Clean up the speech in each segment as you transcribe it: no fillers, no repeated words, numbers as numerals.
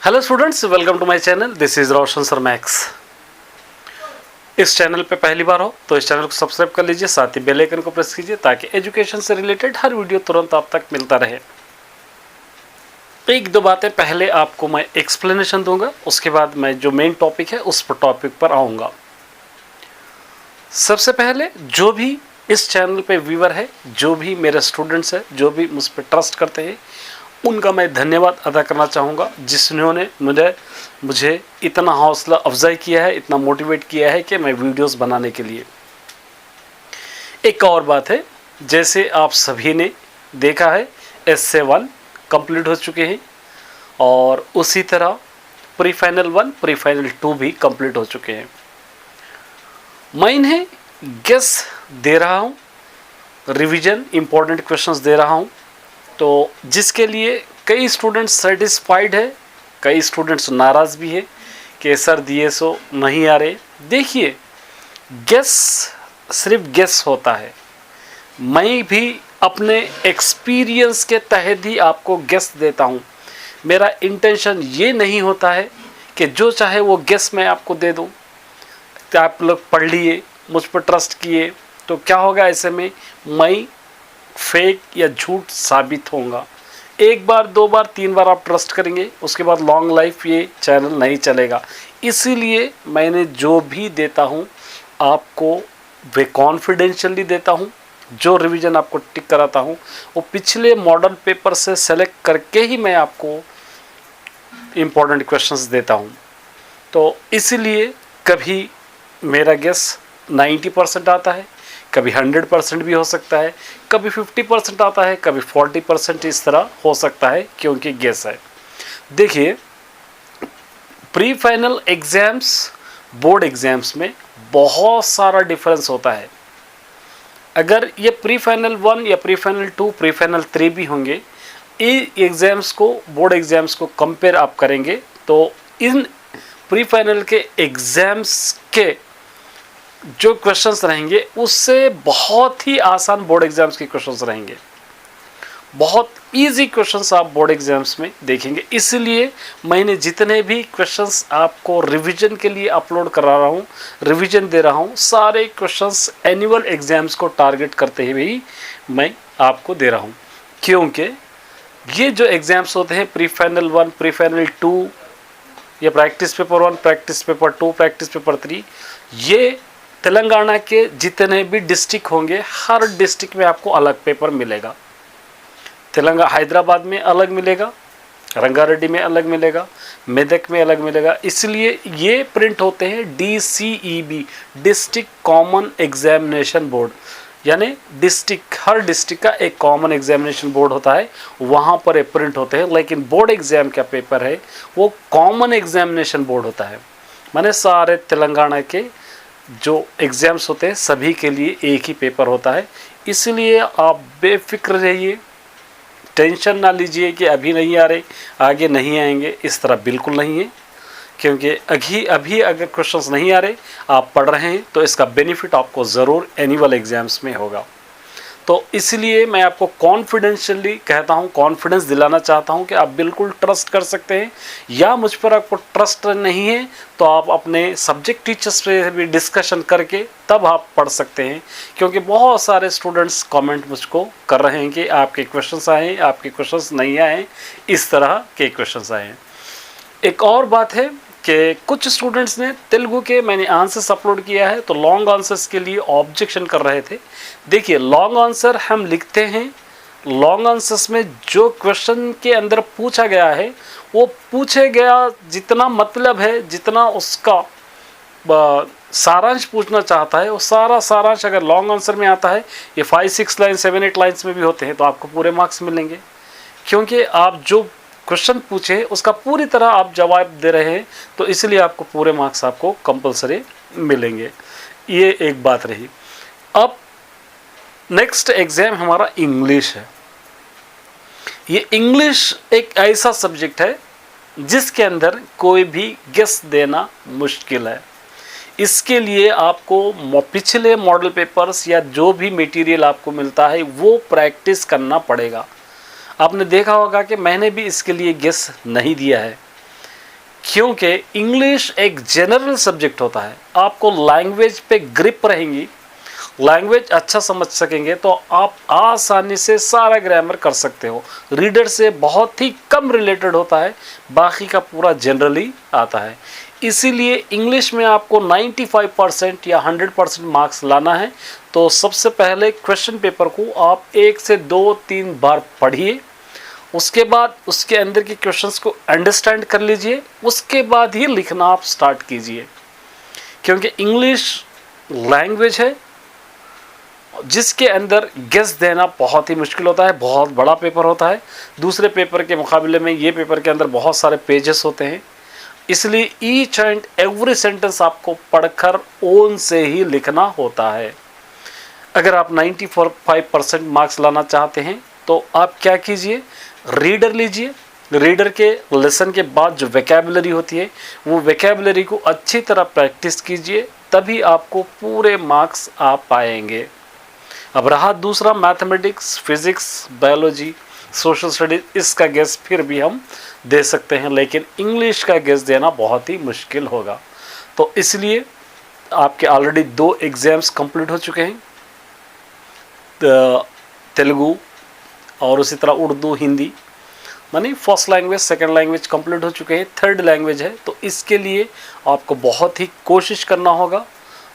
Hello students, welcome to my channel. This is Roshan sir Max. इस channel पे पहली बार हो तो इस चैनल को सब्सक्राइब कर लीजिए, साथ ही बेल आइकन को प्रेस कीजिए ताकि एजुकेशन से रिलेटेड हर वीडियो तुरंत आप तक मिलता रहे। एक दो बातें पहले आपको मैं एक्सप्लेनेशन दूंगा, उसके बाद मैं जो मेन टॉपिक है उस पर टॉपिक पर आऊँगा। सबसे पहले जो भी इस चैनल पे व्यूअर है, जो भी मेरे स्टूडेंट्स हैं, जो भी मुझ पर ट्रस्ट करते हैं, उनका मैं धन्यवाद अदा करना चाहूँगा जिन्होंने मुझे इतना हौसला अफजाई किया है, इतना मोटिवेट किया है कि मैं वीडियोस बनाने के लिए। एक और बात है, जैसे आप सभी ने देखा है एस्से 1 कंप्लीट हो चुके हैं और उसी तरह प्री फाइनल 1 प्री फाइनल 2 भी कंप्लीट हो चुके हैं। मैं इन्हें गेस दे रहा हूँ, रिवीजन इंपॉर्टेंट क्वेश्चंस दे रहा हूँ, तो जिसके लिए कई स्टूडेंट्स सेटिस्फाइड है, कई स्टूडेंट्स नाराज़ भी है कि सर दिए सो नहीं आ रहे। देखिए, गेस सिर्फ गेस होता है। मैं भी अपने एक्सपीरियंस के तहत ही आपको गेस देता हूँ। मेरा इंटेंशन ये नहीं होता है कि जो चाहे वो गेस मैं आपको दे दूँ। तो आप लोग पढ़ लिए, मुझ पर ट्रस्ट किए, तो क्या होगा ऐसे में, मैं फेक या झूठ साबित होगा। एक बार, दो बार, तीन बार आप ट्रस्ट करेंगे, उसके बाद लॉन्ग लाइफ ये चैनल नहीं चलेगा। इसीलिए मैंने जो भी देता हूँ आपको वे कॉन्फिडेंशियली देता हूँ। जो रिवीजन आपको टिक कराता हूँ वो पिछले मॉडल पेपर से सेलेक्ट करके ही मैं आपको इम्पोर्टेंट क्वेश्चंस देता हूँ। तो इसीलिए कभी मेरा गेस 90% आता है, कभी 100% भी हो सकता है, कभी 50% आता है, कभी 40% इस तरह हो सकता है, क्योंकि गेस है। देखिए, pre final exams board exams में बहुत सारा डिफरेंस होता है। अगर ये प्री फाइनल 1 या प्री फाइनल 2 प्री फाइनल 3 भी होंगे, ये एग्ज़ाम्स को, बोर्ड एग्ज़ाम्स को कंपेयर आप करेंगे तो इन प्री फाइनल के एग्ज़ाम्स के जो क्वेश्चंस रहेंगे उससे बहुत ही आसान बोर्ड एग्जाम्स के क्वेश्चंस रहेंगे। बहुत इजी क्वेश्चंस आप बोर्ड एग्जाम्स में देखेंगे। इसलिए मैंने जितने भी क्वेश्चंस आपको रिवीजन के लिए अपलोड करा रहा हूँ, रिवीजन दे रहा हूँ, सारे क्वेश्चंस एनुअल एग्जाम्स को टारगेट करते हुए ही मैं आपको दे रहा हूँ। क्योंकि ये जो एग्ज़ाम्स होते हैं प्री फाइनल 1 प्री फाइनल 2 या practice paper 1 practice paper 2 practice paper 3, ये तेलंगाना के जितने भी डिस्ट्रिक्ट होंगे, हर डिस्ट्रिक्ट में आपको अलग पेपर मिलेगा। हैदराबाद में अलग मिलेगा, रंगारेड्डी में अलग मिलेगा, मेदक में अलग मिलेगा। इसलिए ये प्रिंट होते हैं DCEB, district common examination board, यानी डिस्ट्रिक्ट, हर डिस्ट्रिक्ट का एक कॉमन एग्जामिनेशन बोर्ड होता है, वहाँ पर ये प्रिंट होते हैं। लेकिन बोर्ड एग्ज़ाम का पेपर है वो कॉमन एग्जामिनेशन बोर्ड होता है, माने सारे तेलंगाना के जो एग्ज़ाम्स होते हैं सभी के लिए एक ही पेपर होता है। इसलिए आप बेफिक्र रहिए, टेंशन ना लीजिए कि अभी नहीं आ रहे, आगे नहीं आएंगे, इस तरह बिल्कुल नहीं है। क्योंकि अभी अगर क्वेश्चंस नहीं आ रहे, आप पढ़ रहे हैं, तो इसका बेनिफिट आपको ज़रूर एनुअल एग्ज़ाम्स में होगा। तो इसलिए मैं आपको कॉन्फिडेंशियली कहता हूँ, कॉन्फिडेंस दिलाना चाहता हूँ कि आप बिल्कुल ट्रस्ट कर सकते हैं। या मुझ पर आपको ट्रस्ट नहीं है तो आप अपने सब्जेक्ट टीचर्स से भी डिस्कशन करके तब आप पढ़ सकते हैं। क्योंकि बहुत सारे स्टूडेंट्स कमेंट मुझको कर रहे हैं कि आपके क्वेश्चंस आए, आपके क्वेश्चंस नहीं आए, इस तरह के क्वेश्चंस आए हैं। एक और बात है कि कुछ स्टूडेंट्स ने तेलुगु के मैंने आंसर्स अपलोड किया है, तो लॉन्ग आंसर्स के लिए ऑब्जेक्शन कर रहे थे। देखिए, लॉन्ग आंसर हम लिखते हैं, लॉन्ग आंसर्स में जो क्वेश्चन के अंदर पूछा गया है वो पूछे गया जितना मतलब है, जितना उसका सारांश पूछना चाहता है, वो सारा सारांश अगर लॉन्ग आंसर में आता है, ये 5-6 लाइन 7-8 लाइन्स में भी होते हैं, तो आपको पूरे मार्क्स मिलेंगे। क्योंकि आप जो क्वेश्चन पूछे उसका पूरी तरह आप जवाब दे रहे हैं, तो इसलिए आपको पूरे मार्क्स आपको कंपलसरी मिलेंगे। ये एक बात रही। अब नेक्स्ट एग्ज़ाम हमारा इंग्लिश है। ये इंग्लिश एक ऐसा सब्जेक्ट है जिसके अंदर कोई भी गेस देना मुश्किल है। इसके लिए आपको पिछले मॉडल पेपर्स या जो भी मटेरियल आपको मिलता है वो प्रैक्टिस करना पड़ेगा। आपने देखा होगा कि मैंने भी इसके लिए गेस नहीं दिया है। क्योंकि इंग्लिश एक जनरल सब्जेक्ट होता है। आपको लैंग्वेज पे ग्रिप रहेंगी, लैंग्वेज अच्छा समझ सकेंगे तो आप आसानी से सारा ग्रामर कर सकते हो। रीडर से बहुत ही कम रिलेटेड होता है, बाकी का पूरा जनरली आता है। इसीलिए इंग्लिश में आपको 95% या 100% मार्क्स लाना है तो सबसे पहले क्वेश्चन पेपर को आप 1 से 2-3 बार पढ़िए, उसके बाद उसके अंदर के क्वेश्चंस को अंडरस्टैंड कर लीजिए, उसके बाद ही लिखना आप स्टार्ट कीजिए। क्योंकि इंग्लिश लैंग्वेज है जिसके अंदर गेस देना बहुत ही मुश्किल होता है, बहुत बड़ा पेपर होता है। दूसरे पेपर के मुकाबले में ये पेपर के अंदर बहुत सारे पेजेस होते हैं, इसलिए ईच एंड एवरी सेंटेंस आपको पढ़कर ओन से ही लिखना होता है। अगर आप 95% मार्क्स लाना चाहते हैं तो आप क्या कीजिए, रीडर लीजिए। रीडर के लेसन के बाद जो वोकैबुलरी होती है वो वोकैबुलरी को अच्छी तरह प्रैक्टिस कीजिए, तभी आपको पूरे मार्क्स आ पाएंगे। अब रहा दूसरा mathematics, physics, biology, social studies, इसका गेस फिर भी हम दे सकते हैं, लेकिन इंग्लिश का गेस देना बहुत ही मुश्किल होगा। तो इसलिए आपके ऑलरेडी 2 एग्ज़ाम्स कंप्लीट हो चुके हैं, तेलुगु और उसी तरह उर्दू, हिंदी, मानी first language, second language complete हो चुके हैं, थर्ड लैंग्वेज है। तो इसके लिए आपको बहुत ही कोशिश करना होगा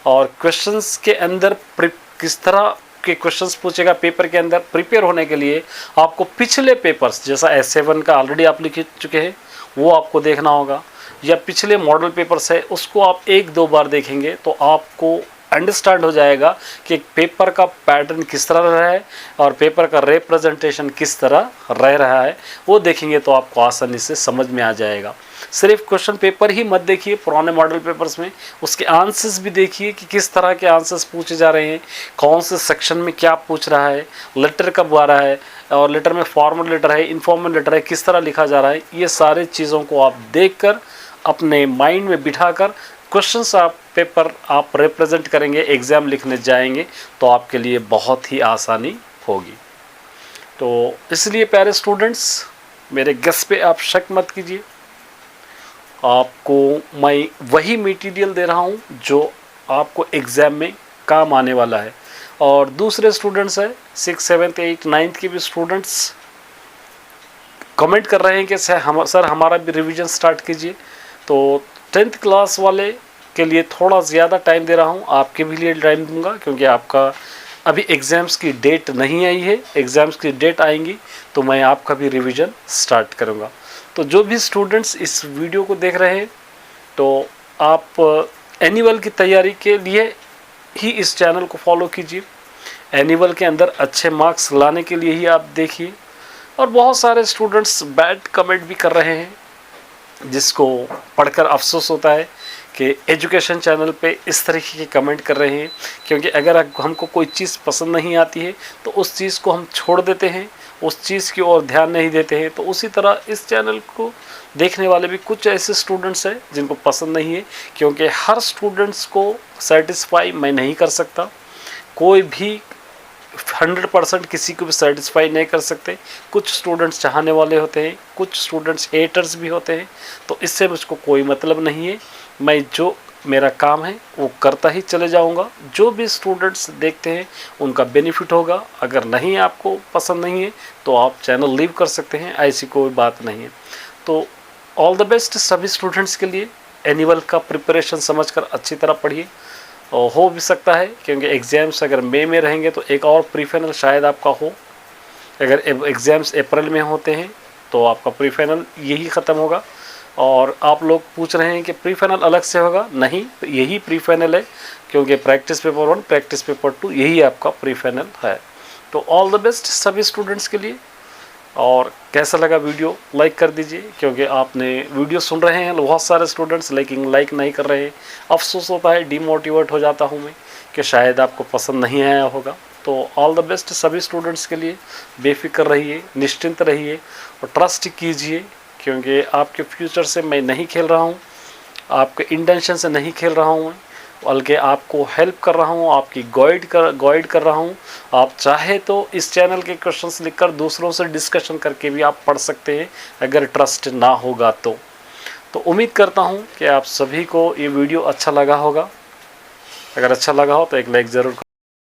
और क्वेश्चंस के अंदर किस तरह के क्वेश्चंस पूछेगा पेपर के अंदर, प्रिपेयर होने के लिए आपको पिछले पेपर्स जैसा S7 का ऑलरेडी आप लिख चुके हैं वो आपको देखना होगा, या पिछले मॉडल पेपर्स है उसको आप 1-2 बार देखेंगे तो आपको अंडरस्टैंड हो जाएगा कि पेपर का पैटर्न किस तरह रहा है और पेपर का रिप्रेजेंटेशन किस तरह रह रहा है, वो देखेंगे तो आपको आसानी से समझ में आ जाएगा। सिर्फ क्वेश्चन पेपर ही मत देखिए, पुराने मॉडल पेपर्स में उसके आंसर्स भी देखिए कि किस तरह के आंसर्स पूछे जा रहे हैं, कौन से सेक्शन में क्या पूछ रहा है, लेटर कब आ रहा है और लेटर में फॉर्मल लेटर है, इनफॉर्मल लेटर है, किस तरह लिखा जा रहा है। ये सारी चीज़ों को आप देखकर अपने माइंड में बिठाकर क्वेश्चंस आप पेपर आप रिप्रेजेंट करेंगे, एग्ज़ाम लिखने जाएंगे तो आपके लिए बहुत ही आसानी होगी। तो इसलिए प्यारे स्टूडेंट्स, मेरे गेस पे आप शक मत कीजिए, आपको मैं वही मटेरियल दे रहा हूँ जो आपको एग्ज़ाम में काम आने वाला है। और दूसरे स्टूडेंट्स है 6, 7, 8, 9 के भी स्टूडेंट्स कमेंट कर रहे हैं कि सर हमारा भी रिवीजन स्टार्ट कीजिए। तो 10th क्लास वाले के लिए थोड़ा ज़्यादा टाइम दे रहा हूँ, आपके भी लिए टाइम दूंगा क्योंकि आपका अभी एग्ज़ाम्स की डेट नहीं आई है। एग्ज़ाम्स की डेट आएंगी तो मैं आपका भी रिवीजन स्टार्ट करूँगा। तो जो भी स्टूडेंट्स इस वीडियो को देख रहे हैं तो आप एनुअल की तैयारी के लिए ही इस चैनल को फॉलो कीजिए। एनुअल के अंदर अच्छे मार्क्स लाने के लिए ही आप देखिए। और बहुत सारे स्टूडेंट्स बैड कमेंट भी कर रहे हैं जिसको पढ़कर अफसोस होता है कि एजुकेशन चैनल पे इस तरीके के कमेंट कर रहे हैं, क्योंकि अगर हमको कोई चीज़ पसंद नहीं आती है तो उस चीज़ को हम छोड़ देते हैं, उस चीज़ की ओर ध्यान नहीं देते हैं। तो उसी तरह इस चैनल को देखने वाले भी कुछ ऐसे स्टूडेंट्स हैं जिनको पसंद नहीं है, क्योंकि हर स्टूडेंट्स को सेटिस्फाई मैं नहीं कर सकता। कोई भी 100% किसी को भी सेटिस्फाई नहीं कर सकते। कुछ स्टूडेंट्स चाहने वाले होते हैं, कुछ स्टूडेंट्स हेटर्स भी होते हैं। तो इससे मुझको कोई मतलब नहीं है, मैं जो मेरा काम है वो करता ही चले जाऊंगा। जो भी स्टूडेंट्स देखते हैं उनका बेनिफिट होगा। अगर नहीं आपको पसंद नहीं है तो आप चैनल लीव कर सकते हैं, ऐसी कोई बात नहीं है। तो ऑल द बेस्ट सभी स्टूडेंट्स के लिए। एनुअल का प्रिपरेशन समझकर अच्छी तरह पढ़िए। और हो भी सकता है क्योंकि एग्ज़ाम्स अगर मई में रहेंगे तो एक और प्री फाइनल शायद आपका हो। अगर एग्ज़ाम्स अप्रैल में होते हैं तो आपका प्री फाइनल यही ख़त्म होगा। और आप लोग पूछ रहे हैं कि प्री फाइनल अलग से होगा, नहीं, यही प्री फाइनल है, क्योंकि प्रैक्टिस पेपर 1, प्रैक्टिस पेपर 2 यही आपका प्री फाइनल है। तो ऑल द बेस्ट सभी स्टूडेंट्स के लिए। और कैसा लगा वीडियो लाइक कर दीजिए, क्योंकि आपने वीडियो सुन रहे हैं बहुत सारे स्टूडेंट्स लेकिन लाइक नहीं कर रहे हैं। अफसोस होता है, डिमोटिवेट हो जाता हूँ मैं कि शायद आपको पसंद नहीं आया होगा। तो ऑल द बेस्ट सभी स्टूडेंट्स के लिए। बेफिक्र रहिए, निश्चिंत रहिए और ट्रस्ट कीजिए, क्योंकि आपके फ्यूचर से मैं नहीं खेल रहा हूँ, आपके इंटेंशन से नहीं खेल रहा हूँ, बल्कि आपको हेल्प कर रहा हूँ, आपकी गाइड कर रहा हूँ। आप चाहे तो इस चैनल के क्वेश्चंस लिखकर दूसरों से डिस्कशन करके भी आप पढ़ सकते हैं, अगर ट्रस्ट ना होगा तो। तो उम्मीद करता हूँ कि आप सभी को ये वीडियो अच्छा लगा होगा। अगर अच्छा लगा हो तो एक लाइक ज़रूर